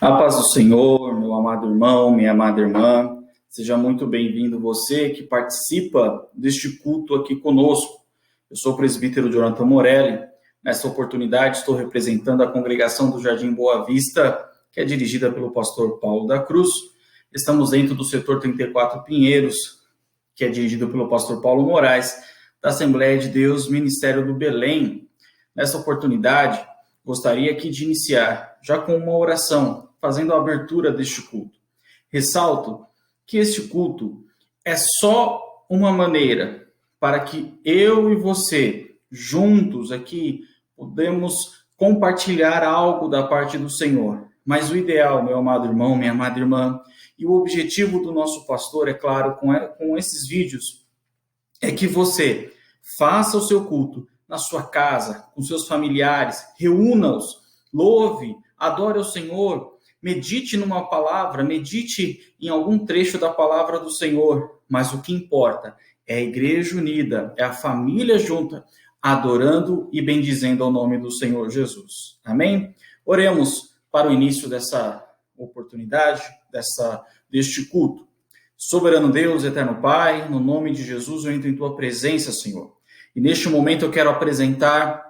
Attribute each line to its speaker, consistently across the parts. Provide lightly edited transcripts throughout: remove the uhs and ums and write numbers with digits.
Speaker 1: A paz do Senhor, meu amado irmão, minha amada irmã, seja muito bem-vindo você que participa deste culto aqui conosco. Eu sou o presbítero Jonathan Morelli. Nessa oportunidade estou representando a congregação do Jardim Boa Vista, que é dirigida pelo pastor Paulo da Cruz. Estamos dentro do setor 34 Pinheiros, que é dirigido pelo pastor Paulo Moraes, da Assembleia de Deus, Ministério do Belém. Nessa oportunidade, gostaria aqui de iniciar já com uma oração, fazendo a abertura deste culto. Ressalto que este culto é só uma maneira para que eu e você, juntos aqui, podemos compartilhar algo da parte do Senhor. Mas o ideal, meu amado irmão, minha amada irmã, e o objetivo do nosso pastor, é claro, com esses vídeos, é que você faça o seu culto na sua casa, com seus familiares, reúna-os, louve, adore ao Senhor, medite numa palavra, medite em algum trecho da palavra do Senhor, mas o que importa é a igreja unida, é a família junta, adorando e bendizendo ao nome do Senhor Jesus. Amém? Oremos para o início dessa oportunidade, deste culto. Soberano Deus, eterno Pai, no nome de Jesus eu entro em tua presença, Senhor. E neste momento eu quero apresentar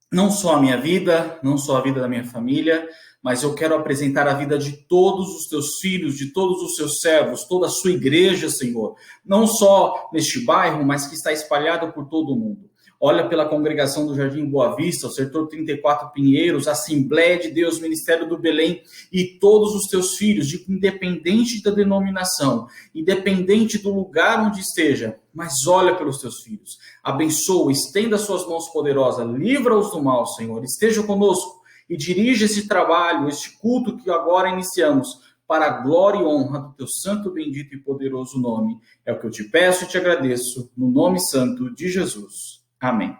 Speaker 1: não só a minha vida, não só a vida da minha família, mas eu quero apresentar a vida de todos os teus filhos, de todos os seus servos, toda a sua igreja, Senhor. Não só neste bairro, mas que está espalhado por todo o mundo. Olha pela congregação do Jardim Boa Vista, o setor 34 Pinheiros, a Assembleia de Deus, Ministério do Belém e todos os teus filhos, independente da denominação, independente do lugar onde esteja, mas olha pelos teus filhos. Abençoa, estenda suas mãos poderosas, livra-os do mal, Senhor. Esteja conosco e dirija esse trabalho, este culto que agora iniciamos, para a glória e honra do teu santo, bendito e poderoso nome. É o que eu te peço e te agradeço, no nome santo de Jesus. Amém.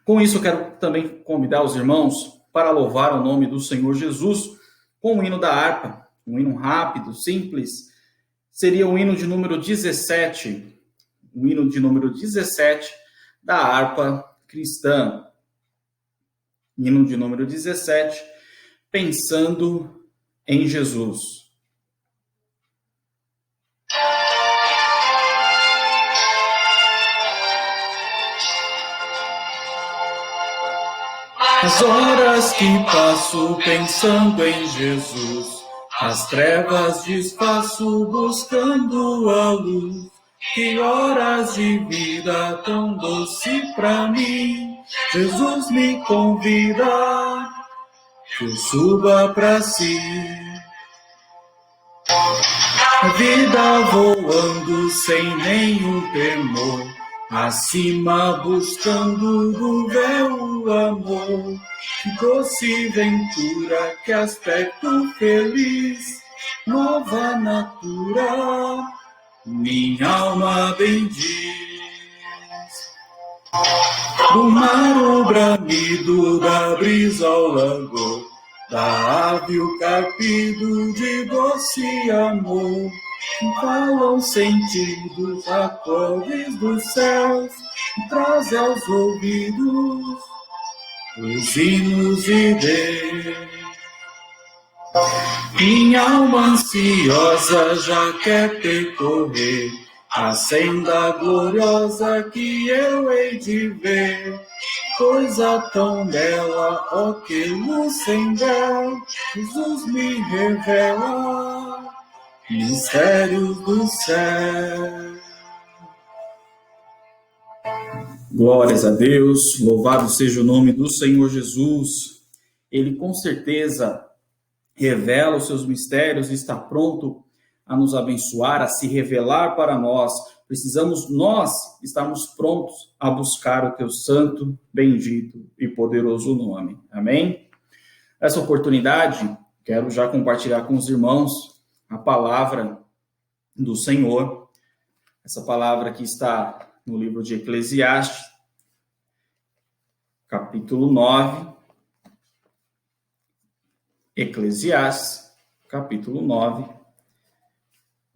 Speaker 1: Com isso, eu quero também convidar os irmãos para louvar o nome do Senhor Jesus com o hino da harpa, um hino rápido, simples. Seria o hino de número 17, o hino de número 17 da harpa cristã. Hino de número 17, Pensando em Jesus. As horas que passo pensando em Jesus, as trevas desfaço buscando a luz. Que horas de vida tão doce pra mim, Jesus me convida, que eu suba pra si. A vida voando sem nenhum temor, acima buscando do véu o amor. Que doce ventura, que aspecto feliz, nova natura, minha alma bendiz. Do mar o bramido, da brisa ao langor, da ave o carpido de doce amor, que falam sentidos, acordes dos céus, e traz aos ouvidos os hinos de Deus. Minha alma ansiosa já quer percorrer a senda gloriosa que eu hei de ver. Coisa tão bela, ó que luz sem véu, Jesus me revela, mistérios do céu. Glórias a Deus, louvado seja o nome do Senhor Jesus. Ele com certeza revela os seus mistérios e está pronto a nos abençoar, a se revelar para nós. Precisamos nós estarmos prontos a buscar o teu santo, bendito e poderoso nome. Amém? Essa oportunidade, quero já compartilhar com os irmãos a palavra do Senhor. Essa palavra que está no livro de Eclesiastes, capítulo 9. Eclesiastes, capítulo 9.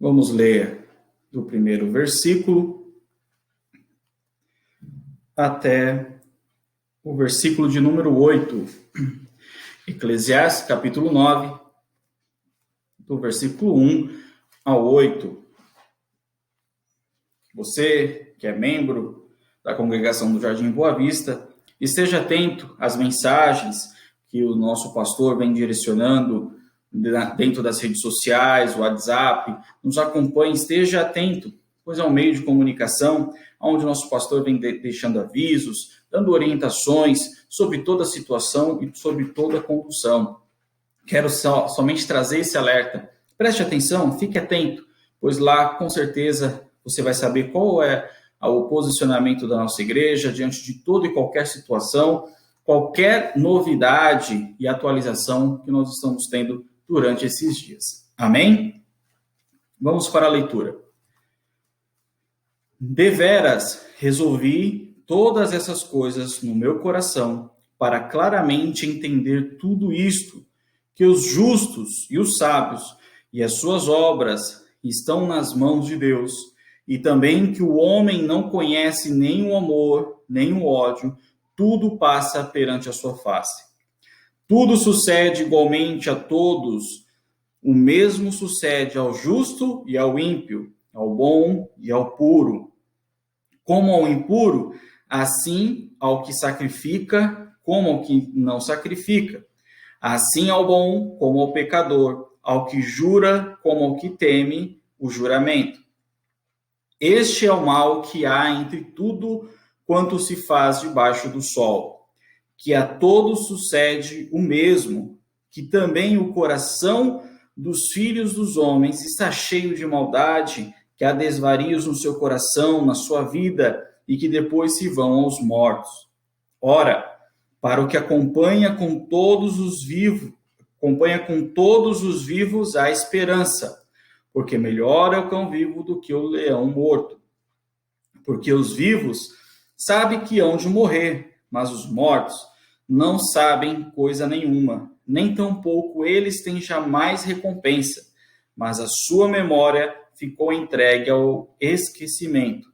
Speaker 1: Vamos ler do primeiro versículo até o versículo de número 8, Eclesiastes, capítulo 9, do versículo 1 ao 8. Você, que é membro da congregação do Jardim Boa Vista, esteja atento às mensagens que o nosso pastor vem direcionando dentro das redes sociais, o WhatsApp, nos acompanhe, esteja atento, pois é um meio de comunicação onde o nosso pastor vem deixando avisos, dando orientações sobre toda a situação e sobre toda a condução. Quero somente trazer esse alerta. Preste atenção, fique atento, pois lá, com certeza, você vai saber qual é o posicionamento da nossa igreja diante de toda e qualquer situação, qualquer novidade e atualização que nós estamos tendo durante esses dias. Amém? Vamos para a leitura. Deveras resolvi todas essas coisas no meu coração para claramente entender tudo isto, que os justos e os sábios e as suas obras estão nas mãos de Deus, e também que o homem não conhece nem o amor, nem o ódio, tudo passa perante a sua face. Tudo sucede igualmente a todos, o mesmo sucede ao justo e ao ímpio, ao bom e ao puro. Como ao impuro, assim ao que sacrifica, como ao que não sacrifica. Assim ao bom, como ao pecador, ao que jura, como ao que teme o juramento. Este é o mal que há entre tudo quanto se faz debaixo do sol, que a todos sucede o mesmo, que também o coração dos filhos dos homens está cheio de maldade, que há desvarios no seu coração, na sua vida, e que depois se vão aos mortos. Ora, para o que acompanha com todos os vivos a esperança, porque melhor é o cão vivo do que o leão morto. Porque os vivos sabem que hão de morrer, mas os mortos não sabem coisa nenhuma, nem tampouco eles têm jamais recompensa, mas a sua memória ficou entregue ao esquecimento.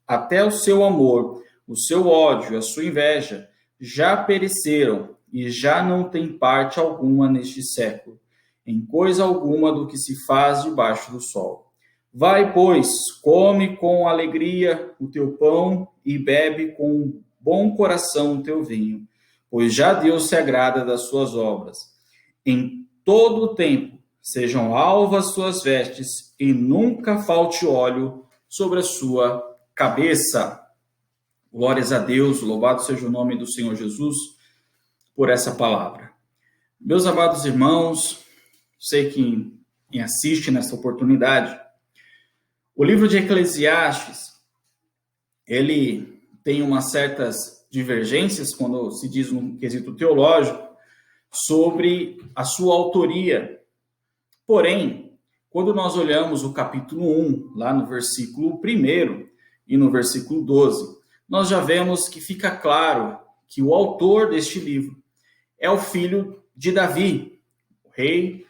Speaker 1: Até o seu amor, o seu ódio, a sua inveja já pereceram e já não tem parte alguma neste século, em coisa alguma do que se faz debaixo do sol. Vai, pois, come com alegria o teu pão e bebe com bom coração o teu vinho, pois já Deus se agrada das suas obras. Em todo o tempo sejam alvas suas vestes e nunca falte óleo sobre a sua cabeça. Glórias a Deus, louvado seja o nome do Senhor Jesus por essa palavra. Meus amados irmãos, sei que me assiste nessa oportunidade, o livro de Eclesiastes, ele tem umas certas divergências, quando se diz no quesito teológico, sobre a sua autoria. Porém, quando nós olhamos o capítulo 1, lá no versículo 1 e no versículo 12, nós já vemos que fica claro que o autor deste livro é o filho de Davi, o rei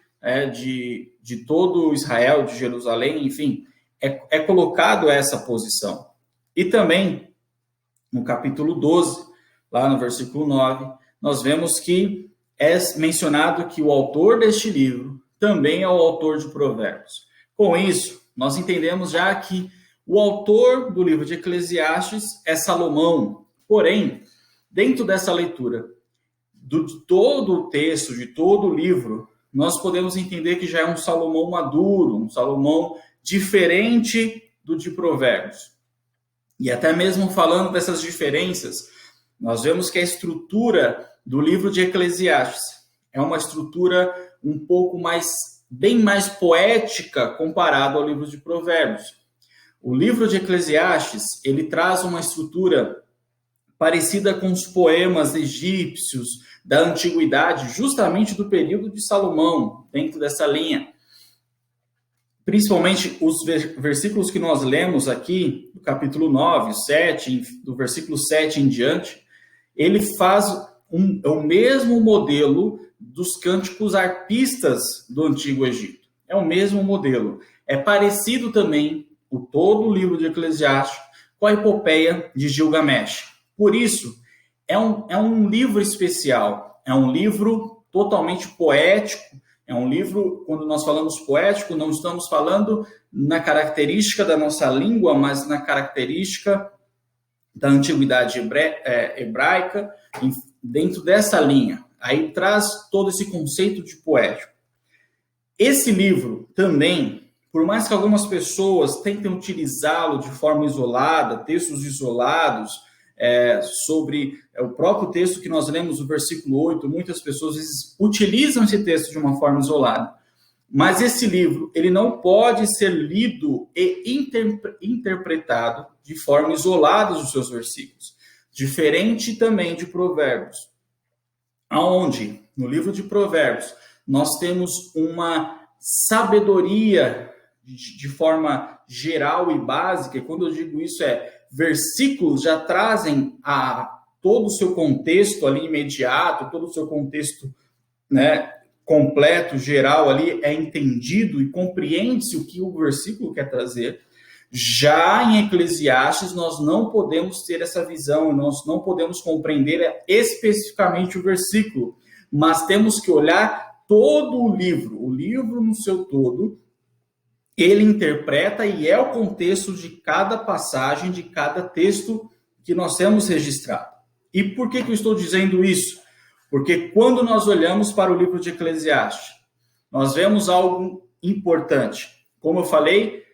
Speaker 1: de todo Israel, de Jerusalém, enfim, é colocado essa posição. E também, no capítulo 12, lá no versículo 9, nós vemos que é mencionado que o autor deste livro também é o autor de Provérbios. Com isso, nós entendemos já que o autor do livro de Eclesiastes é Salomão. Porém, dentro dessa leitura, de todo o texto, de todo o livro, nós podemos entender que já é um Salomão maduro, um Salomão diferente do de Provérbios. E até mesmo falando dessas diferenças, nós vemos que a estrutura do livro de Eclesiastes é uma estrutura um pouco bem mais poética comparado ao livro de Provérbios. O livro de Eclesiastes, ele traz uma estrutura parecida com os poemas egípcios da antiguidade, justamente do período de Salomão, dentro dessa linha. Principalmente os versículos que nós lemos aqui, do capítulo 9, 7, do versículo 7 em diante, ele faz o mesmo modelo dos cânticos arpistas do Antigo Egito. É o mesmo modelo. É parecido também todo o livro de Eclesiastes com a epopeia de Gilgamesh. Por isso, é um livro especial, é um livro totalmente poético. É um livro, quando nós falamos poético, não estamos falando na característica da nossa língua, mas na característica da antiguidade hebraica, dentro dessa linha. Aí traz todo esse conceito de poético. Esse livro também, por mais que algumas pessoas tentem utilizá-lo de forma isolada, textos isolados, sobre o próprio texto que nós lemos, o versículo 8, muitas pessoas às vezes utilizam esse texto de uma forma isolada. Mas esse livro, ele não pode ser lido e interpretado de forma isolada dos seus versículos. Diferente também de Provérbios, aonde, no livro de Provérbios, nós temos uma sabedoria de forma geral e básica, e quando eu digo isso versículos já trazem todo o seu contexto ali imediato, todo o seu contexto, né, completo, geral ali, é entendido e compreende-se o que o versículo quer trazer. Já em Eclesiastes, nós não podemos ter essa visão, nós não podemos compreender especificamente o versículo, mas temos que olhar todo o livro no seu todo, ele interpreta e é o contexto de cada passagem, de cada texto que nós temos registrado. E por que eu estou dizendo isso? Porque quando nós olhamos para o livro de Eclesiastes, nós vemos algo importante. Como eu falei,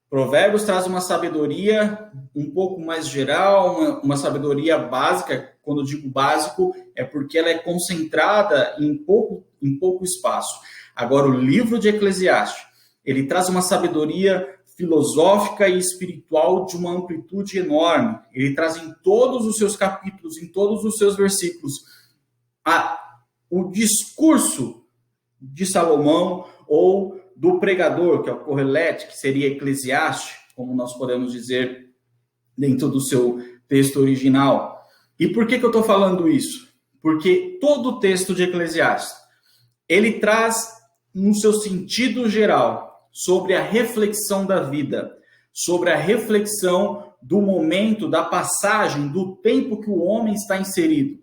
Speaker 1: Provérbios traz uma sabedoria um pouco mais geral, uma sabedoria básica. Quando eu digo básico, é porque ela é concentrada em pouco espaço. Agora, o livro de Eclesiastes, ele traz uma sabedoria filosófica e espiritual de uma amplitude enorme. Ele traz em todos os seus capítulos, em todos os seus versículos, o discurso de Salomão ou do pregador, que é o Coelete, que seria Eclesiastes, como nós podemos dizer dentro do seu texto original. E por que eu estou falando isso? Porque todo o texto de Eclesiastes, ele traz, no seu sentido geral, sobre a reflexão da vida, sobre a reflexão do momento, da passagem, do tempo que o homem está inserido.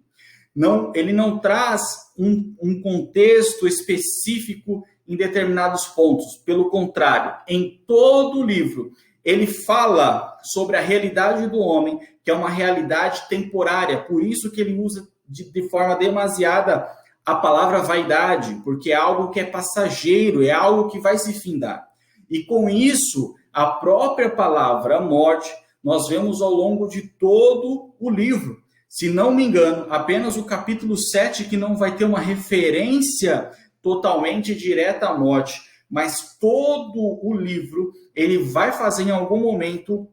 Speaker 1: Ele não traz um contexto específico em determinados pontos. Pelo contrário, em todo o livro, ele fala sobre a realidade do homem, que é uma realidade temporária. Por isso que ele usa de forma demasiada a palavra vaidade, porque é algo que é passageiro, é algo que vai se findar. E com isso, a própria palavra morte, nós vemos ao longo de todo o livro. Se não me engano, apenas o capítulo 7 que não vai ter uma referência totalmente direta à morte, mas todo o livro, ele vai fazer em algum momento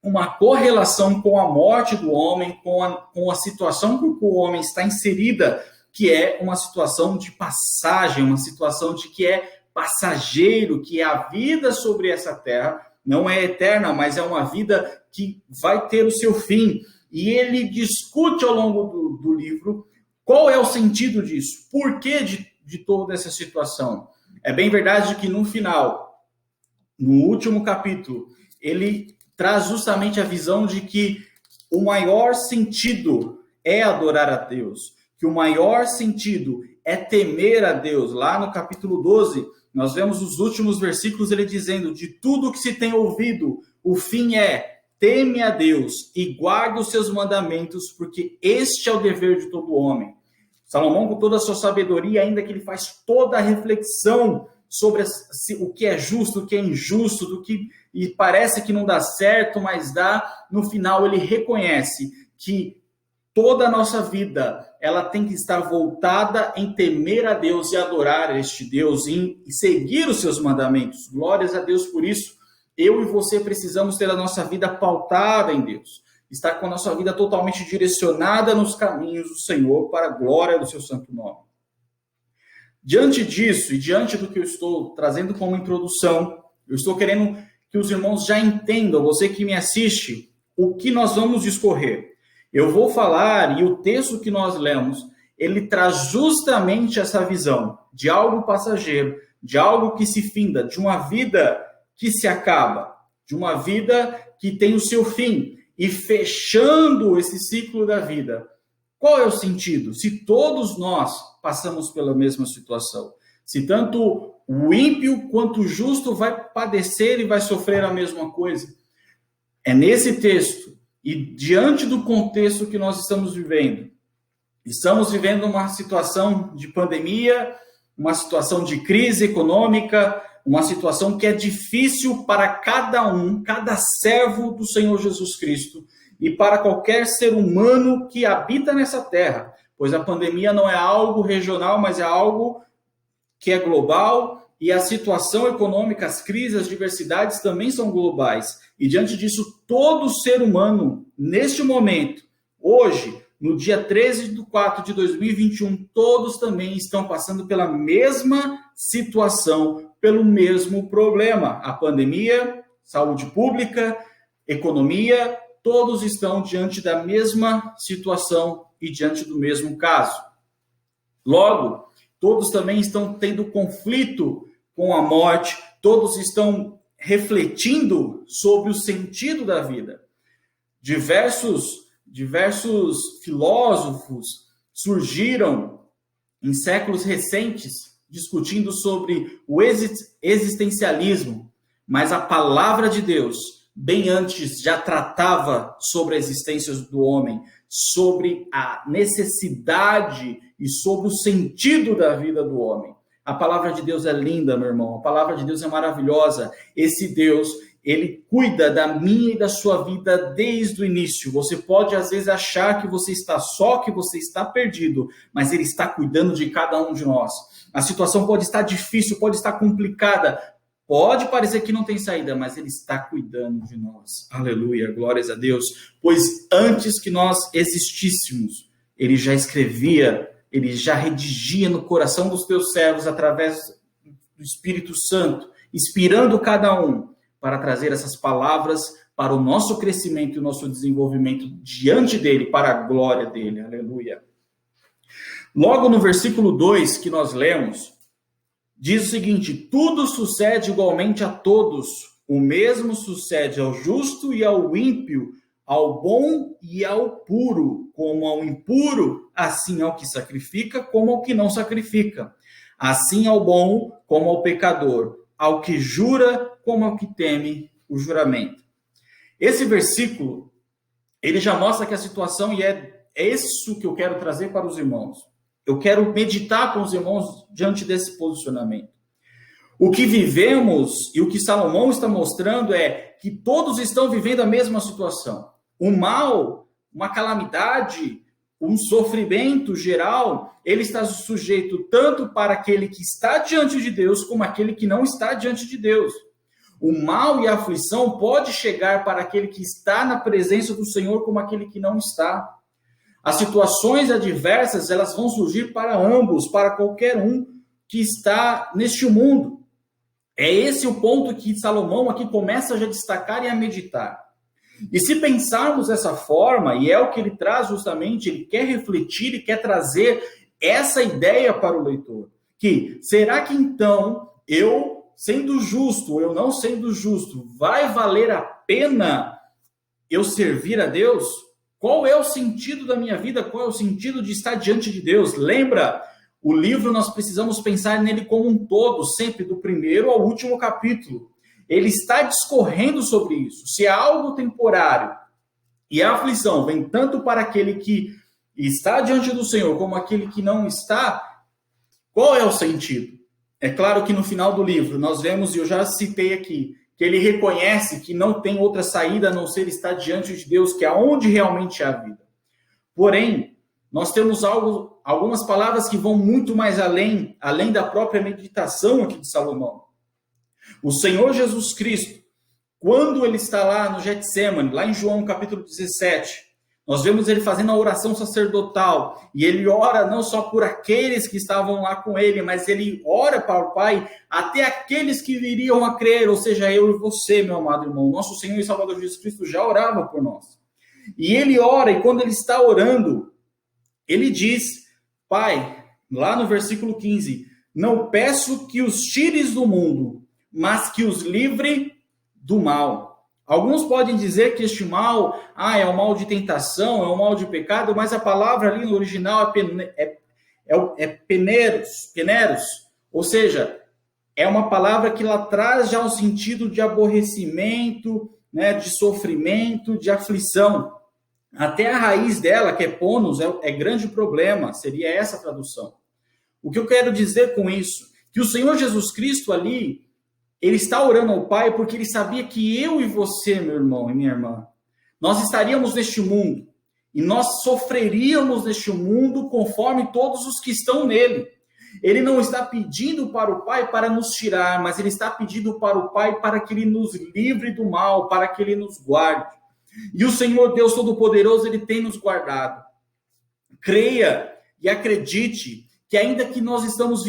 Speaker 1: uma correlação com a morte do homem, com a situação que o homem está inserida, que é uma situação de passagem, uma situação de que é passageiro, que é a vida sobre essa terra não é eterna, mas é uma vida que vai ter o seu fim. E ele discute ao longo do livro qual é o sentido disso, por que de toda essa situação. É bem verdade que no final, no último capítulo, ele traz justamente a visão de que o maior sentido é adorar a Deus, que o maior sentido é temer a Deus. Lá no capítulo 12, nós vemos os últimos versículos, ele dizendo, de tudo que se tem ouvido, o fim é teme a Deus e guarda os seus mandamentos, porque este é o dever de todo homem. Salomão, com toda a sua sabedoria, ainda que ele faz toda a reflexão sobre o que é justo, o que é injusto, e parece que não dá certo, mas dá, no final ele reconhece que toda a nossa vida, ela tem que estar voltada em temer a Deus e adorar este Deus, e seguir os seus mandamentos. Glórias a Deus por isso. Eu e você precisamos ter a nossa vida pautada em Deus. Estar com a nossa vida totalmente direcionada nos caminhos do Senhor para a glória do seu santo nome. Diante disso e diante do que eu estou trazendo como introdução, eu estou querendo que os irmãos já entendam, você que me assiste, o que nós vamos discorrer. Eu vou falar, e o texto que nós lemos, ele traz justamente essa visão de algo passageiro, de algo que se finda, de uma vida que se acaba, de uma vida que tem o seu fim. E fechando esse ciclo da vida, Qual é o sentido? Se todos nós passamos pela mesma situação, se tanto o ímpio quanto o justo vai padecer e vai sofrer a mesma coisa. É nesse texto e diante do contexto que nós estamos vivendo uma situação de pandemia, uma situação de crise econômica, uma situação que é difícil para cada servo do Senhor Jesus Cristo e para qualquer ser humano que habita nessa terra, pois a pandemia não é algo regional, mas é algo que é global, e a situação econômica, as crises, as diversidades também são globais. E diante disso, todo ser humano, neste momento, hoje, no dia 13/4/2021, todos também estão passando pela mesma situação, pelo mesmo problema. A pandemia, saúde pública, economia, todos estão diante da mesma situação e diante do mesmo caso. Logo, todos também estão tendo conflito com a morte, todos estão refletindo sobre o sentido da vida. Diversos filósofos surgiram em séculos recentes discutindo sobre o existencialismo, mas a palavra de Deus, bem antes, já tratava sobre a existência do homem, sobre a necessidade e sobre o sentido da vida do homem. A palavra de Deus é linda, meu irmão. A palavra de Deus é maravilhosa. Esse Deus, ele cuida da minha e da sua vida desde o início. Você pode, às vezes, achar que você está só, que você está perdido, mas ele está cuidando de cada um de nós. A situação pode estar difícil, pode estar complicada, pode parecer que não tem saída, mas ele está cuidando de nós. Aleluia, glórias a Deus. Pois antes que nós existíssemos, ele já escrevia, ele já redigia no coração dos teus servos através do Espírito Santo, inspirando cada um para trazer essas palavras para o nosso crescimento e o nosso desenvolvimento diante dele, para a glória dele. Aleluia. Logo no versículo 2 que nós lemos, diz o seguinte: tudo sucede igualmente a todos, o mesmo sucede ao justo e ao ímpio, ao bom e ao puro, como ao impuro, assim ao que sacrifica, como ao que não sacrifica, assim ao bom como ao pecador, ao que jura, como ao que teme o juramento. Esse versículo, ele já mostra que a situação, e é isso que eu quero trazer para os irmãos. Eu quero meditar com os irmãos diante desse posicionamento. O que vivemos e o que Salomão está mostrando é que todos estão vivendo a mesma situação. O mal, uma calamidade, um sofrimento geral, ele está sujeito tanto para aquele que está diante de Deus como aquele que não está diante de Deus. O mal e a aflição pode chegar para aquele que está na presença do Senhor como aquele que não está. As situações adversas, elas vão surgir para ambos, para qualquer um que está neste mundo. É esse o ponto que Salomão aqui começa a já destacar e a meditar. E se pensarmos dessa forma, e é o que ele traz justamente, ele quer refletir e quer trazer essa ideia para o leitor, que será que então eu, sendo justo ou eu não sendo justo, vai valer a pena eu servir a Deus? Qual é o sentido da minha vida? Qual é o sentido de estar diante de Deus? Lembra, o livro nós precisamos pensar nele como um todo, sempre do primeiro ao último capítulo. Ele está discorrendo sobre isso. Se é algo temporário e a aflição vem tanto para aquele que está diante do Senhor como aquele que não está, qual é o sentido? É claro que no final do livro nós vemos, e eu já citei aqui, que ele reconhece que não tem outra saída a não ser estar diante de Deus, que é onde realmente é a vida. Porém, nós temos algumas palavras que vão muito mais além da própria meditação aqui de Salomão. O Senhor Jesus Cristo, quando ele está lá no Getsêmani, lá em João capítulo 17, nós vemos ele fazendo a oração sacerdotal, e ele ora não só por aqueles que estavam lá com ele, mas ele ora para o Pai até aqueles que viriam a crer, ou seja, eu e você, meu amado irmão. Nosso Senhor e Salvador Jesus Cristo já orava por nós. E ele ora, e quando ele está orando, ele diz: Pai, lá no versículo 15, não peço que os tires do mundo, mas que os livre do mal. Alguns podem dizer que este mal, é um mal de tentação, é um mal de pecado, mas a palavra ali no original é peneros, ou seja, é uma palavra que ela traz já um sentido de aborrecimento, né, de sofrimento, de aflição. Até a raiz dela, que é ponos, é grande problema, seria essa a tradução. O que eu quero dizer com isso? Que o Senhor Jesus Cristo ali, ele está orando ao Pai porque ele sabia que eu e você, meu irmão e minha irmã, nós estaríamos neste mundo e nós sofreríamos neste mundo conforme todos os que estão nele. Ele não está pedindo para o Pai para nos tirar, mas ele está pedindo para o Pai para que ele nos livre do mal, para que ele nos guarde. E o Senhor Deus Todo-Poderoso, ele tem nos guardado. Creia e acredite que ainda que nós estamos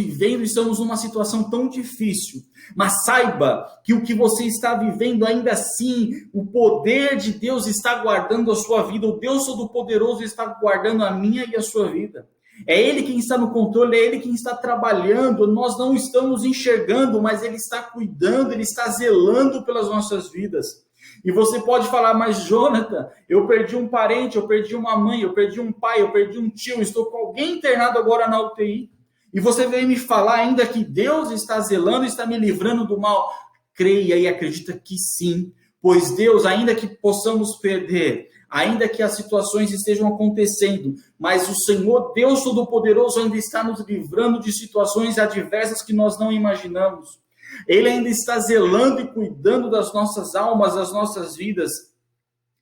Speaker 1: numa situação tão difícil, mas saiba que o que você está vivendo, ainda assim, o poder de Deus está guardando a sua vida, o Deus Todo-Poderoso está guardando a minha e a sua vida. É Ele quem está no controle, é Ele quem está trabalhando, nós não estamos enxergando, mas Ele está cuidando, Ele está zelando pelas nossas vidas. E você pode falar, mas Jonathan, eu perdi um parente, eu perdi uma mãe, eu perdi um pai, eu perdi um tio, estou com alguém internado agora na UTI. E você veio me falar ainda que Deus está zelando, está me livrando do mal. Creia e acredita que sim, pois Deus, ainda que possamos perder, ainda que as situações estejam acontecendo, mas o Senhor, Deus Todo-Poderoso, ainda está nos livrando de situações adversas que nós não imaginamos. Ele ainda está zelando e cuidando das nossas almas, das nossas vidas.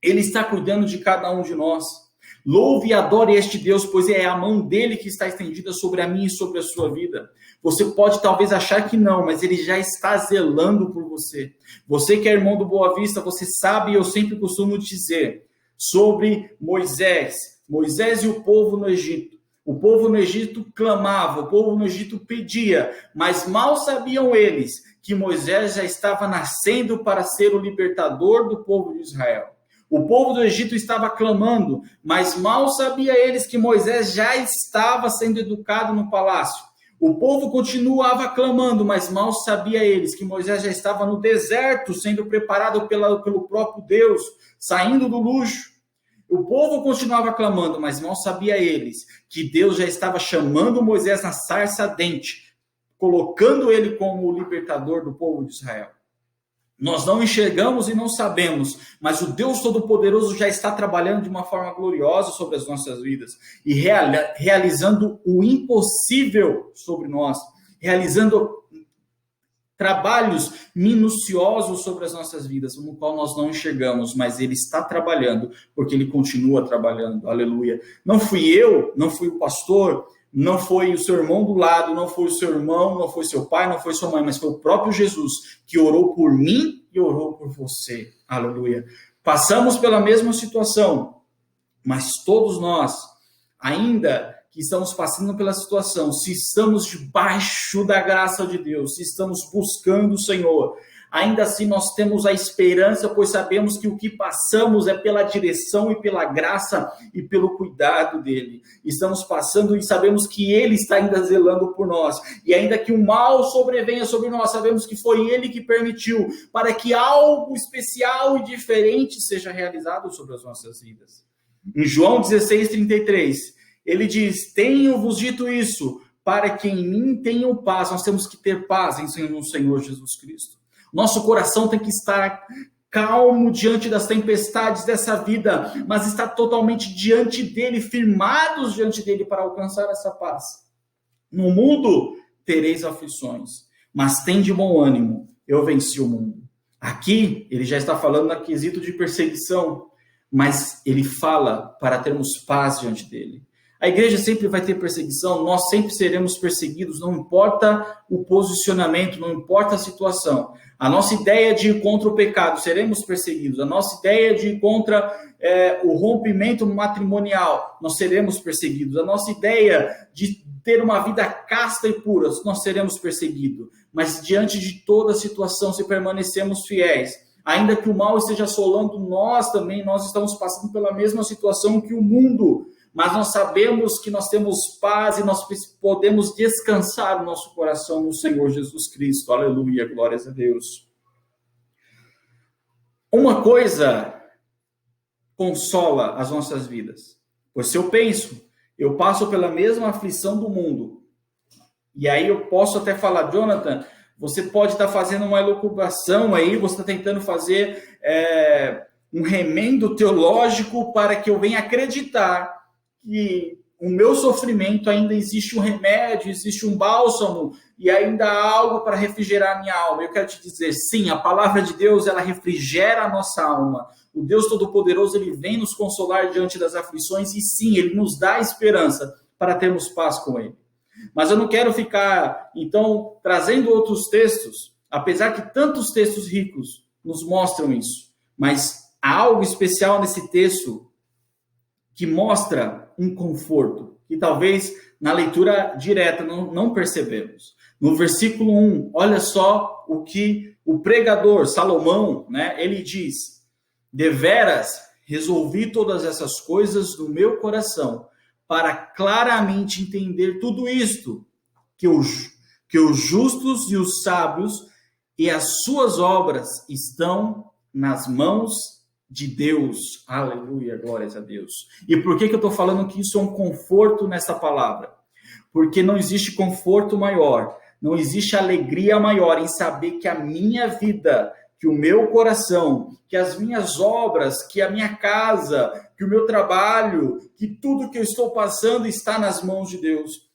Speaker 1: Ele está cuidando de cada um de nós. Louve e adore este Deus, pois é a mão dele que está estendida sobre a minha e sobre a sua vida. Você pode talvez achar que não, mas ele já está zelando por você. Você que é irmão do Boa Vista, você sabe, eu sempre costumo dizer, sobre Moisés e o povo no Egito. O povo no Egito clamava, o povo no Egito pedia, mas mal sabiam eles que Moisés já estava nascendo para ser o libertador do povo de Israel. O povo do Egito estava clamando, mas mal sabia eles que Moisés já estava sendo educado no palácio. O povo continuava clamando, mas mal sabia eles que Moisés já estava no deserto, sendo preparado pelo próprio Deus, saindo do luxo. O povo continuava clamando, mas mal sabia eles que Deus já estava chamando Moisés na sarça ardente, colocando ele como o libertador do povo de Israel. Nós não enxergamos e não sabemos, mas o Deus Todo-Poderoso já está trabalhando de uma forma gloriosa sobre as nossas vidas e realizando o impossível sobre nós, realizando trabalhos minuciosos sobre as nossssas vidas, no qual nós não enxergamos, mas Ele está trabalhando, porque Ele continua trabalhando, aleluia. Não fui eu, não fui o pastor, não foi o seu irmão do lado, não foi o seu irmão, não foi seu pai, não foi sua mãe, mas foi o próprio Jesus que orou por mim e orou por você, aleluia. Passamos pela mesma situação, mas todos nós, ainda que estamos passando pela situação, se estamos debaixo da graça de Deus, se estamos buscando o Senhor, ainda assim nós temos a esperança, pois sabemos que o que passamos é pela direção e pela graça e pelo cuidado dele. Estamos passando e sabemos que ele está ainda zelando por nós. E ainda que o mal sobrevenha sobre nós, sabemos que foi ele que permitiu para que algo especial e diferente seja realizado sobre as nossas vidas. Em João 16:33, ele diz, tenho-vos dito isso, para que em mim tenham paz. Nós temos que ter paz no Senhor Jesus Cristo. Nosso coração tem que estar calmo diante das tempestades dessa vida, mas estar totalmente diante dele, firmados diante dele para alcançar essa paz. No mundo tereis aflições, mas tende bom ânimo, eu venci o mundo. Aqui, ele já está falando no quesito de perseguição, mas ele fala para termos paz diante dele. A igreja sempre vai ter perseguição, nós sempre seremos perseguidos, não importa o posicionamento, não importa a situação. A nossa ideia de ir contra o pecado, seremos perseguidos. A nossa ideia de ir contra o rompimento matrimonial, nós seremos perseguidos. A nossa ideia de ter uma vida casta e pura, nós seremos perseguidos. Mas diante de toda a situação, se permanecemos fiéis, ainda que o mal esteja assolando nós também, nós estamos passando pela mesma situação que o mundo, mas nós sabemos que nós temos paz e nós podemos descansar o nosso coração no Senhor Jesus Cristo. Aleluia, glórias a Deus. Uma coisa consola as nossas vidas, pois se eu passo pela mesma aflição do mundo, e aí eu posso até falar, Jonathan, você pode estar fazendo uma elucubração aí, você está tentando fazer um remendo teológico para que eu venha acreditar que o meu sofrimento ainda existe um remédio, existe um bálsamo e ainda há algo para refrigerar a minha alma. Eu quero te dizer, sim, a palavra de Deus, ela refrigera a nossa alma. O Deus Todo-Poderoso, ele vem nos consolar diante das aflições e sim, ele nos dá esperança para termos paz com ele. Mas eu não quero ficar, então, trazendo outros textos, apesar que tantos textos ricos nos mostram isso, mas há algo especial nesse texto que mostra um conforto, que talvez na leitura direta não percebemos. No versículo 1, olha só o que o pregador, Salomão, ele diz: deveras resolvi todas essas coisas no meu coração, para claramente entender tudo isto, que os justos e os sábios e as suas obras estão nas mãos de Deus. Aleluia, glórias a Deus. E por que eu estou falando que isso é um conforto nessa palavra? Porque não existe conforto maior, não existe alegria maior em saber que a minha vida, que o meu coração, que as minhas obras, que a minha casa, que o meu trabalho, que tudo que eu estou passando está nas mãos de Deus.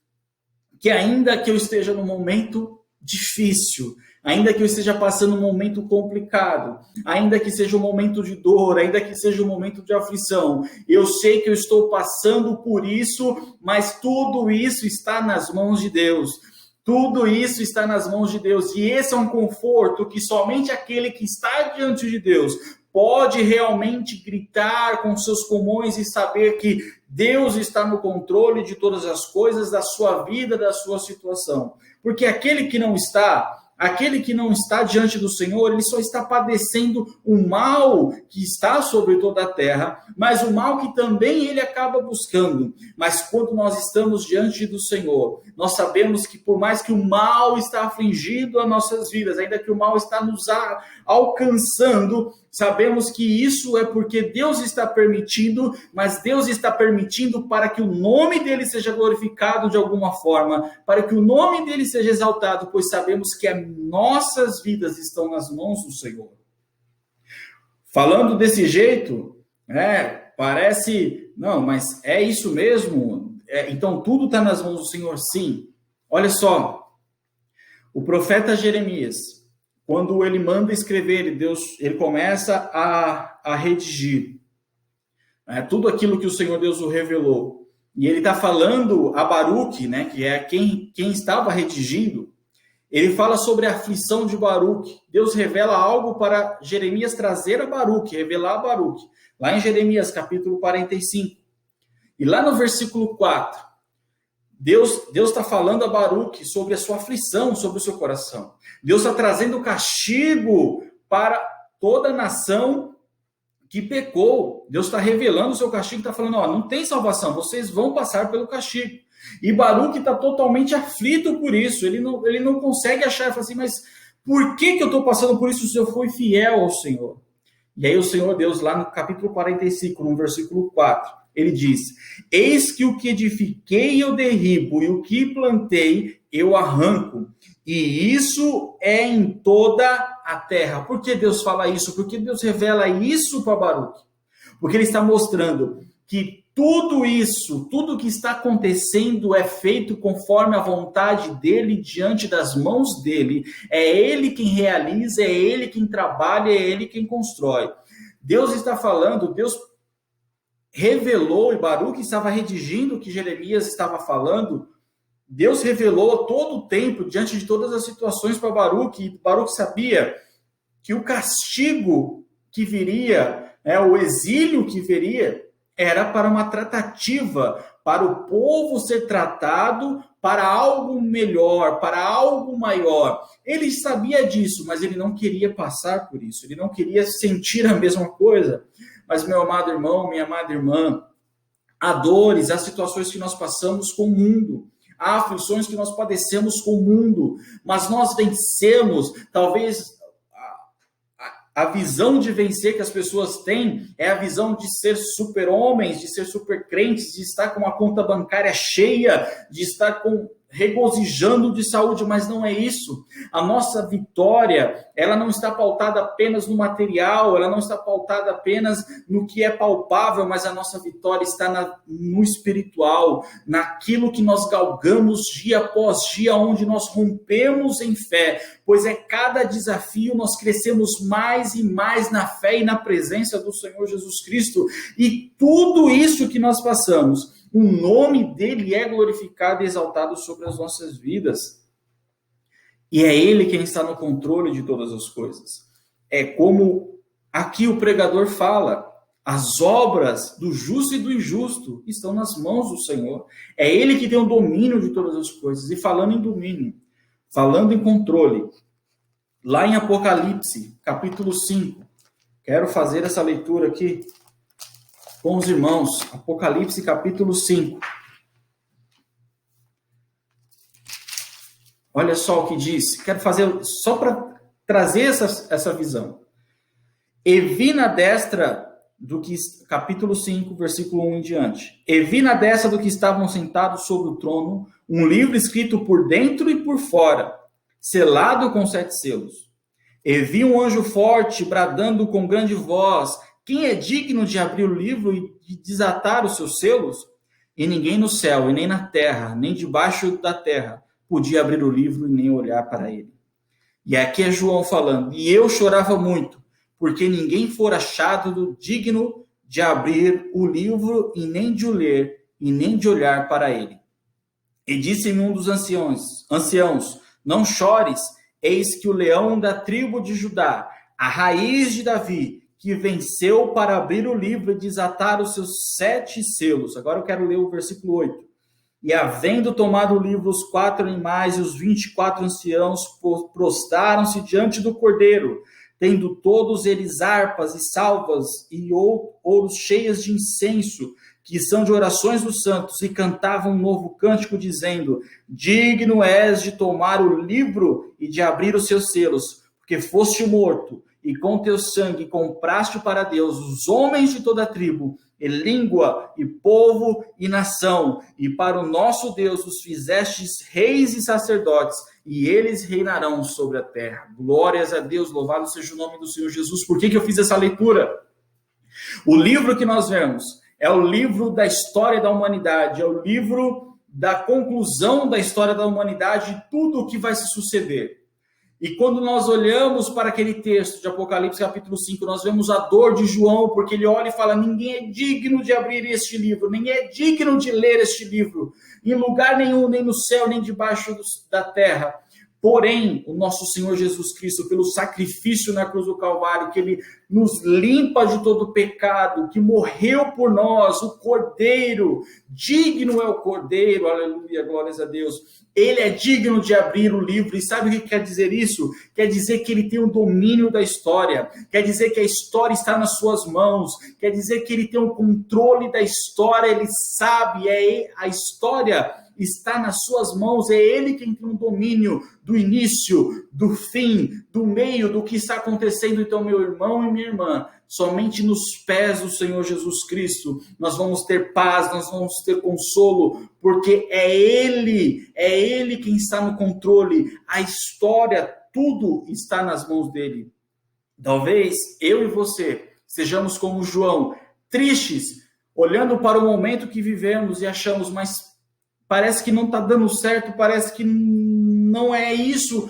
Speaker 1: Que ainda que eu esteja num momento difícil, ainda que eu esteja passando um momento complicado, ainda que seja um momento de dor, ainda que seja um momento de aflição, eu sei que eu estou passando por isso, mas tudo isso está nas mãos de Deus. Tudo isso está nas mãos de Deus. E esse é um conforto que somente aquele que está diante de Deus pode realmente gritar com seus pulmões e saber que Deus está no controle de todas as coisas, da sua vida, da sua situação. Porque aquele que não está diante do Senhor, ele só está padecendo o mal que está sobre toda a terra, mas o mal que também ele acaba buscando. Mas quando nós estamos diante do Senhor, nós sabemos que por mais que o mal está afligindo as nossas vidas, ainda que o mal está nos alcançando, sabemos que isso é porque Deus está permitindo, mas Deus está permitindo para que o nome dele seja glorificado de alguma forma, para que o nome dele seja exaltado, pois sabemos que as nossas vidas estão nas mãos do Senhor. Falando desse jeito, parece, não, mas é isso mesmo? Então tudo está nas mãos do Senhor? Sim. Olha só, o profeta Jeremias, quando ele manda escrever, ele começa a redigir tudo aquilo que o Senhor Deus o revelou. E ele está falando a Baruque, que é quem estava redigindo. Ele fala sobre a aflição de Baruque. Deus revela algo para Jeremias trazer a Baruque, revelar a Baruque. Lá em Jeremias, capítulo 45. E lá no versículo 4, Deus está falando a Baruque sobre a sua aflição, sobre o seu coração. Deus está trazendo castigo para toda a nação que pecou. Deus está revelando o seu castigo, está falando, não tem salvação, vocês vão passar pelo castigo. E Baruque está totalmente aflito por isso, ele não consegue achar, ele fala assim, mas por que eu estou passando por isso se eu fui fiel ao Senhor? E aí o Senhor Deus, lá no capítulo 45, no versículo 4, ele diz, eis que o que edifiquei eu derribo, e o que plantei eu arranco, e isso é em toda a terra. Por que Deus fala isso? Porque Deus revela isso para Baruque. Porque ele está mostrando que tudo isso, tudo que está acontecendo é feito conforme a vontade dele, diante das mãos dele. É ele quem realiza, é ele quem trabalha, é ele quem constrói. Deus está falando, Deus revelou, e Baruque estava redigindo o que Jeremias estava falando. Deus revelou todo o tempo, diante de todas as situações para Baruque, e Baruque sabia que o castigo que viria, o exílio que viria, era para uma tratativa, para o povo ser tratado para algo melhor, para algo maior. Ele sabia disso, mas ele não queria passar por isso, ele não queria sentir a mesma coisa. Mas, meu amado irmão, minha amada irmã, há dores, há situações que nós passamos com o mundo, há aflições que nós padecemos com o mundo, mas nós vencemos, talvez A visão de vencer que as pessoas têm é a visão de ser super-homens, de ser super-crentes, de estar com a conta bancária cheia, de estar regozijando de saúde, mas não é isso. A nossa vitória, ela não está pautada apenas no material, ela não está pautada apenas no que é palpável, mas a nossa vitória está no espiritual, naquilo que nós galgamos dia após dia, onde nós rompemos em fé, pois é cada desafio nós crescemos mais e mais na fé e na presença do Senhor Jesus Cristo, e tudo isso que nós passamos, o nome dele é glorificado e exaltado sobre as nossas vidas. E é ele quem está no controle de todas as coisas. É como aqui o pregador fala, as obras do justo e do injusto estão nas mãos do Senhor. É ele que tem o domínio de todas as coisas. E falando em domínio, falando em controle, lá em Apocalipse, capítulo 5, quero fazer essa leitura aqui com os irmãos, Apocalipse capítulo 5. Olha só o que diz, quero fazer só para trazer essa visão. E vi na destra do que, capítulo 5, versículo 1 em diante. E vi na destra do que estavam sentados sobre o trono, um livro escrito por dentro e por fora, selado com 7 selos. E vi um anjo forte bradando com grande voz: quem é digno de abrir o livro e de desatar os seus selos? E ninguém no céu, e nem na terra, nem debaixo da terra, podia abrir o livro e nem olhar para ele. E aqui é João falando: e eu chorava muito, porque ninguém for achado digno de abrir o livro, e nem de o ler, e nem de olhar para ele. E disse-me um dos anciãos: não chores, eis que o leão da tribo de Judá, a raiz de Davi, que venceu para abrir o livro e desatar os seus 7 selos. Agora eu quero ler o versículo 8. E havendo tomado o livro, os 4 animais e os 24 anciãos prostraram-se diante do cordeiro, tendo todos eles harpas e salvas e ouros cheias de incenso, que são de orações dos santos, e cantavam um novo cântico, dizendo: digno és de tomar o livro e de abrir os seus selos, porque foste morto, e com teu sangue compraste para Deus os homens de toda a tribo, e língua, e povo, e nação, e para o nosso Deus os fizestes reis e sacerdotes, e eles reinarão sobre a terra. Glórias a Deus, louvado seja o nome do Senhor Jesus. Por que eu fiz essa leitura? O livro que nós vemos é o livro da história da humanidade, é o livro da conclusão da história da humanidade, de tudo o que vai se suceder. E quando nós olhamos para aquele texto de Apocalipse capítulo 5, nós vemos a dor de João, porque ele olha e fala: ninguém é digno de abrir este livro, ninguém é digno de ler este livro, em lugar nenhum, nem no céu, nem debaixo da terra. Porém, o nosso Senhor Jesus Cristo, pelo sacrifício na cruz do Calvário, que ele nos limpa de todo pecado, que morreu por nós, o Cordeiro, digno é o Cordeiro, aleluia, glórias a Deus. Ele é digno de abrir o livro. E sabe o que quer dizer isso? Quer dizer que ele tem o domínio da história, quer dizer que a história está nas suas mãos, quer dizer que ele tem o controle da história, ele sabe, a história está nas suas mãos, é ele quem tem o domínio do início, do fim, do meio, do que está acontecendo. Então, meu irmão e minha irmã, somente nos pés do Senhor Jesus Cristo nós vamos ter paz, nós vamos ter consolo, porque é Ele quem está no controle, a história, tudo está nas mãos dele. Talvez eu e você sejamos como João, tristes, olhando para o momento que vivemos e achamos, mas parece que não está dando certo, parece que não é isso,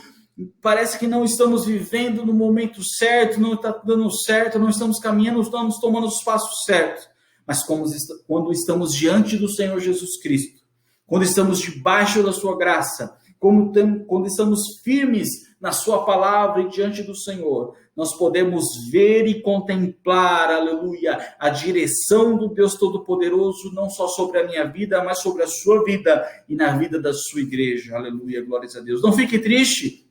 Speaker 1: parece que não estamos vivendo no momento certo, não está dando certo, não estamos caminhando, não estamos tomando os passos certos. Mas quando estamos diante do Senhor Jesus Cristo, quando estamos debaixo da sua graça, quando estamos firmes na sua palavra e diante do Senhor, nós podemos ver e contemplar, aleluia, a direção do Deus Todo-Poderoso, não só sobre a minha vida, mas sobre a sua vida e na vida da sua igreja, aleluia, glórias a Deus. Não fique triste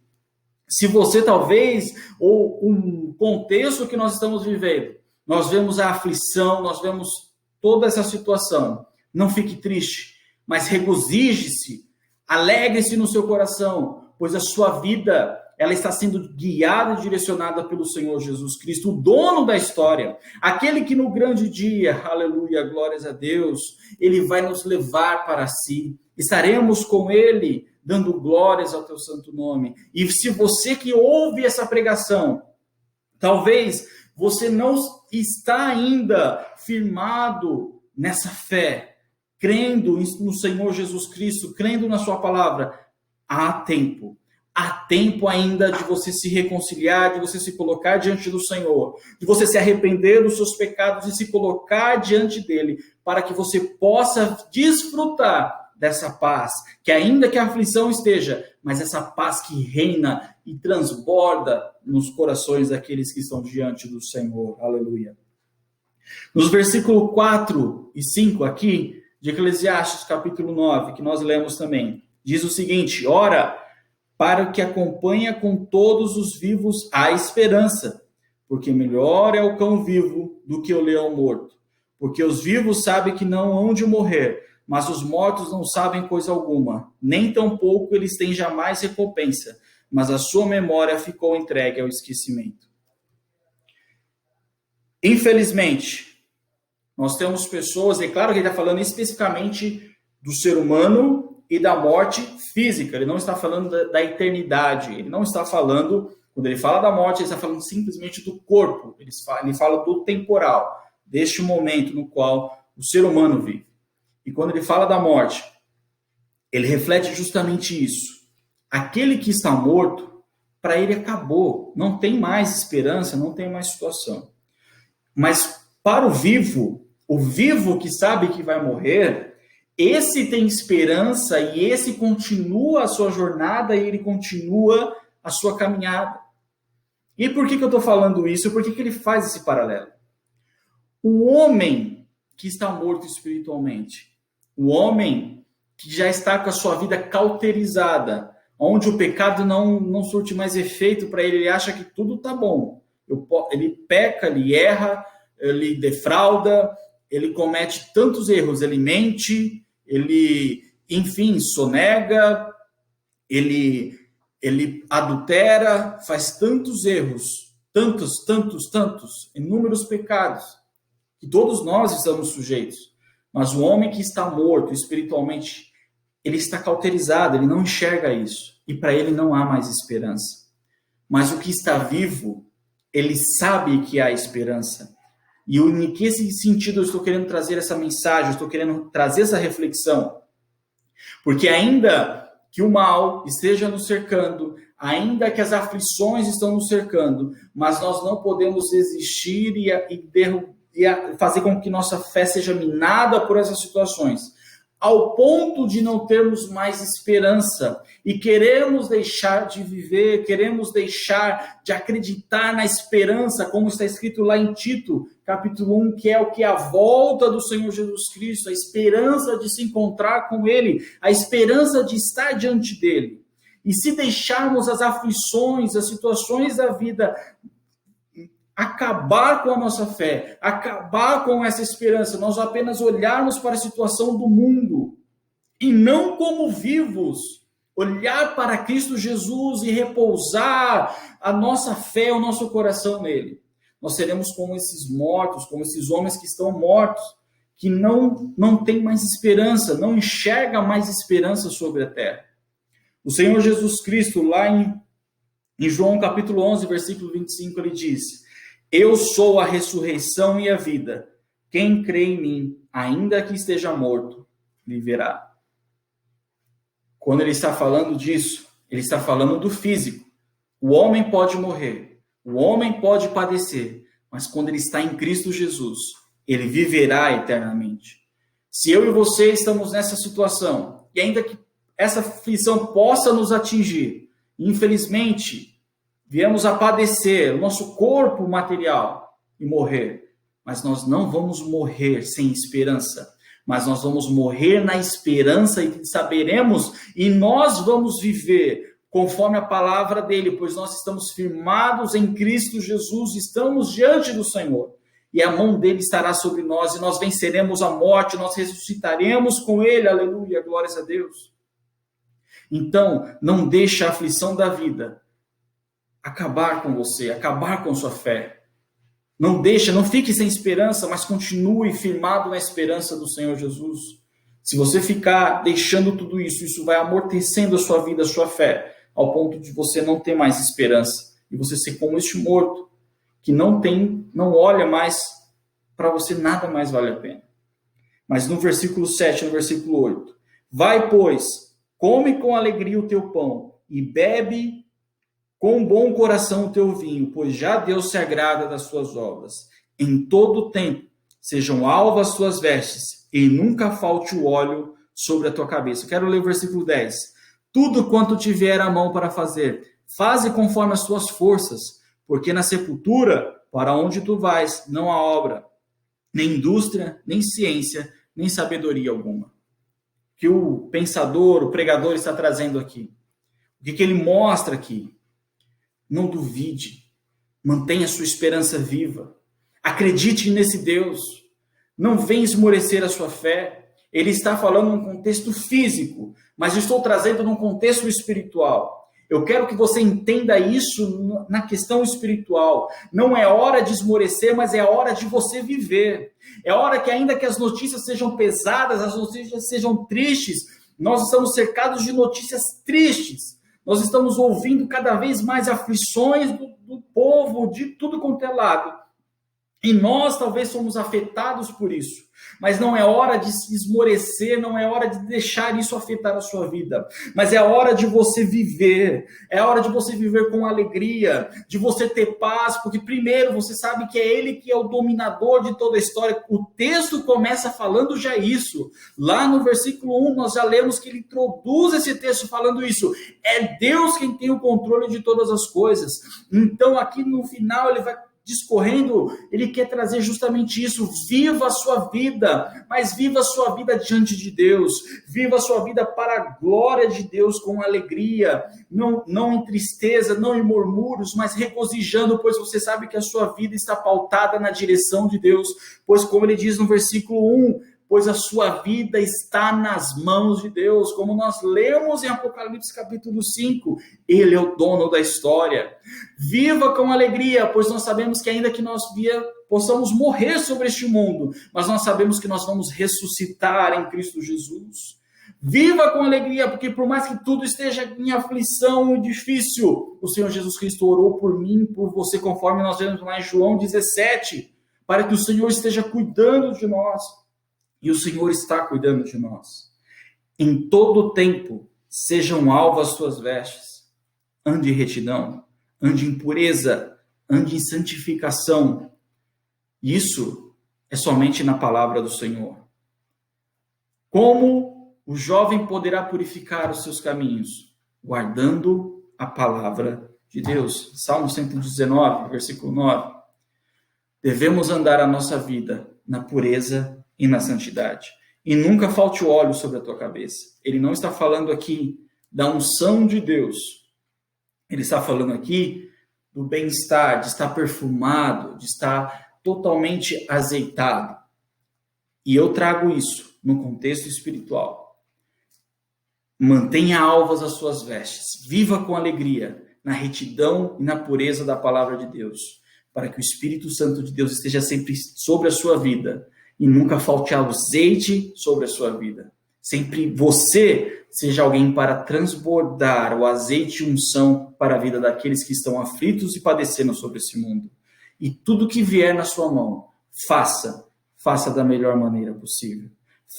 Speaker 1: se você talvez, ou um contexto que nós estamos vivendo, nós vemos a aflição, nós vemos toda essa situação. Não fique triste, mas regozije-se, alegre-se no seu coração, pois a sua vida, ela está sendo guiada e direcionada pelo Senhor Jesus Cristo, o dono da história, aquele que no grande dia, aleluia, glórias a Deus, ele vai nos levar para si, estaremos com ele, dando glórias ao teu santo nome. E se você que ouve essa pregação, talvez você não está ainda firmado nessa fé, crendo no Senhor Jesus Cristo, crendo na sua palavra, há tempo. Há tempo ainda de você se reconciliar, de você se colocar diante do Senhor, de você se arrepender dos seus pecados e se colocar diante dele, para que você possa desfrutar dessa paz, que ainda que a aflição esteja, mas essa paz que reina e transborda nos corações daqueles que estão diante do Senhor. Aleluia. Nos versículos 4 e 5 aqui, de Eclesiastes capítulo 9, que nós lemos também, diz o seguinte: ora, para o que acompanha com todos os vivos a esperança, porque melhor é o cão vivo do que o leão morto. Porque os vivos sabem que não hão de morrer, mas os mortos não sabem coisa alguma, nem tampouco eles têm jamais recompensa, mas a sua memória ficou entregue ao esquecimento. Infelizmente, nós temos pessoas, é claro que ele está falando especificamente do ser humano e da morte física, ele não está falando da eternidade, ele não está falando, quando ele fala da morte, ele está falando simplesmente do corpo, ele fala do temporal, deste momento no qual o ser humano vive. E quando ele fala da morte, ele reflete justamente isso. Aquele que está morto, para ele acabou, não tem mais esperança, não tem mais situação. Mas para o vivo que sabe que vai morrer, esse tem esperança e esse continua a sua jornada e ele continua a sua caminhada. E por que eu estou falando isso? Por que ele faz esse paralelo? O homem que está morto espiritualmente, o homem que já está com a sua vida cauterizada, onde o pecado não surte mais efeito para ele, ele acha que tudo está bom. Ele peca, ele erra, ele defrauda, ele comete tantos erros, ele mente, ele, enfim, sonega, ele adultera, faz tantos erros, tantos, inúmeros pecados, que todos nós estamos sujeitos. Mas o homem que está morto espiritualmente, ele está cauterizado, ele não enxerga isso. E para ele não há mais esperança. Mas o que está vivo, ele sabe que há esperança. E em que sentido eu estou querendo trazer essa mensagem, eu estou querendo trazer essa reflexão? Porque ainda que o mal esteja nos cercando, ainda que as aflições estão nos cercando, mas nós não podemos desistir e fazer com que nossa fé seja minada por essas situações, ao ponto de não termos mais esperança e queremos deixar de viver, queremos deixar de acreditar na esperança, como está escrito lá em Tito, capítulo 1, que é o que é a volta do Senhor Jesus Cristo, a esperança de se encontrar com Ele, a esperança de estar diante dEle. E se deixarmos as aflições, as situações da vida acabar com a nossa fé, acabar com essa esperança, nós apenas olharmos para a situação do mundo e não como vivos, olhar para Cristo Jesus e repousar a nossa fé, o nosso coração nele. Nós seremos como esses mortos, como esses homens que estão mortos, que não tem mais esperança, não enxerga mais esperança sobre a terra. O Senhor Jesus Cristo, lá em João capítulo 11, versículo 25, ele diz: eu sou a ressurreição e a vida. Quem crê em mim, ainda que esteja morto, viverá. Quando ele está falando disso, ele está falando do físico. O homem pode morrer, o homem pode padecer, mas quando ele está em Cristo Jesus, ele viverá eternamente. Se eu e você estamos nessa situação, e ainda que essa aflição possa nos atingir, infelizmente, viemos a padecer o nosso corpo material e morrer. Mas nós não vamos morrer sem esperança. Mas nós vamos morrer na esperança e saberemos, e nós vamos viver conforme a palavra dele, pois nós estamos firmados em Cristo Jesus, estamos diante do Senhor. E a mão dele estará sobre nós, e nós venceremos a morte, nós ressuscitaremos com ele, aleluia, glórias a Deus. Então, não deixe a aflição da vida acabar com você, acabar com sua fé. Não fique sem esperança, mas continue firmado na esperança do Senhor Jesus. Se você ficar deixando tudo isso, isso vai amortecendo a sua vida, a sua fé, ao ponto de você não ter mais esperança e você ser como este morto, que não olha mais, para você nada mais vale a pena. Mas no versículo 7, no versículo 8, vai, pois, come com alegria o teu pão e bebe com bom coração o teu vinho, pois já Deus se agrada das suas obras. Em todo o tempo sejam alvas as tuas vestes, e nunca falte o óleo sobre a tua cabeça. Quero ler o versículo 10. Tudo quanto tiver a mão para fazer, faze conforme as tuas forças, porque na sepultura, para onde tu vais, não há obra, nem indústria, nem ciência, nem sabedoria alguma. Que o pensador, o pregador está trazendo aqui. O que ele mostra aqui? Não duvide, mantenha sua esperança viva, acredite nesse Deus, não venha esmorecer a sua fé. Ele está falando num contexto físico, mas eu estou trazendo num contexto espiritual. Eu quero que você entenda isso na questão espiritual. Não é hora de esmorecer, mas é hora de você viver. É hora que, ainda que as notícias sejam pesadas, as notícias sejam tristes, nós estamos cercados de notícias tristes. Nós estamos ouvindo cada vez mais aflições do povo, de tudo quanto é lado. E nós talvez somos afetados por isso. Mas não é hora de se esmorecer, não é hora de deixar isso afetar a sua vida. Mas é hora de você viver. É hora de você viver com alegria, de você ter paz, porque primeiro você sabe que é Ele que é o dominador de toda a história. O texto começa falando já isso. Lá no versículo 1 nós já lemos que ele introduz esse texto falando isso. É Deus quem tem o controle de todas as coisas. Então aqui no final ele vai discorrendo, ele quer trazer justamente isso. Viva a sua vida, mas viva a sua vida diante de Deus, viva a sua vida para a glória de Deus, com alegria, não em tristeza, não em murmúrios, mas regozijando, pois você sabe que a sua vida está pautada na direção de Deus, pois como ele diz no versículo 1, pois a sua vida está nas mãos de Deus, como nós lemos em Apocalipse capítulo 5, Ele é o dono da história. Viva com alegria, pois nós sabemos que ainda que nós possamos morrer sobre este mundo, mas nós sabemos que nós vamos ressuscitar em Cristo Jesus. Viva com alegria, porque por mais que tudo esteja em aflição e difícil, o Senhor Jesus Cristo orou por mim, por você, conforme nós vemos lá em João 17, para que o Senhor esteja cuidando de nós. E o Senhor está cuidando de nós. Em todo o tempo, sejam alvas as tuas vestes. Ande em retidão, ande em pureza, ande em santificação. Isso é somente na palavra do Senhor. Como o jovem poderá purificar os seus caminhos? Guardando a palavra de Deus. Salmo 119, versículo 9. Devemos andar a nossa vida na pureza e na santidade. E nunca falte o óleo sobre a tua cabeça. Ele não está falando aqui da unção de Deus. Ele está falando aqui do bem-estar, de estar perfumado, de estar totalmente azeitado. E eu trago isso no contexto espiritual. Mantenha alvas as suas vestes. Viva com alegria, na retidão e na pureza da palavra de Deus, para que o Espírito Santo de Deus esteja sempre sobre a sua vida, e nunca falte azeite sobre a sua vida. Sempre você seja alguém para transbordar o azeite e unção para a vida daqueles que estão aflitos e padecendo sobre esse mundo. E tudo que vier na sua mão, faça da melhor maneira possível.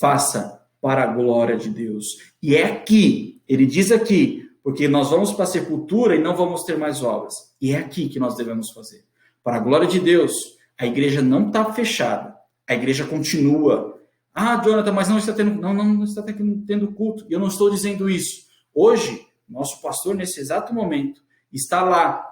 Speaker 1: Faça para a glória de Deus. E é aqui, ele diz aqui, porque nós vamos para a sepultura e não vamos ter mais obras. E é aqui que nós devemos fazer. Para a glória de Deus, a igreja não está fechada. A igreja continua. Ah, Jonathan, mas não está tendo culto. E eu não estou dizendo isso. Hoje, nosso pastor, nesse exato momento, está lá,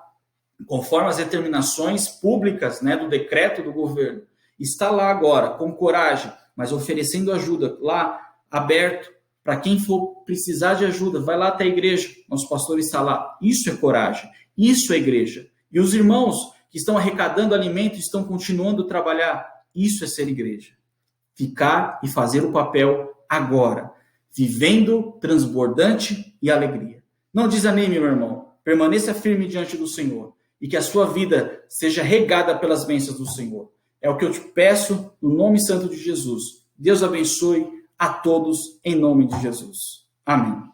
Speaker 1: conforme as determinações públicas, do decreto do governo. Está lá agora, com coragem, mas oferecendo ajuda, lá, aberto, para quem for precisar de ajuda, vai lá até a igreja. Nosso pastor está lá. Isso é coragem. Isso é igreja. E os irmãos que estão arrecadando alimento estão continuando a trabalhar. Isso é ser igreja. Ficar e fazer o papel agora. Vivendo transbordante e alegria. Não desanime, meu irmão. permaneça firme diante do Senhor e que a sua vida seja regada pelas bênçãos do Senhor. É o que eu te peço no nome santo de Jesus. Deus abençoe a todos em nome de Jesus. Amém.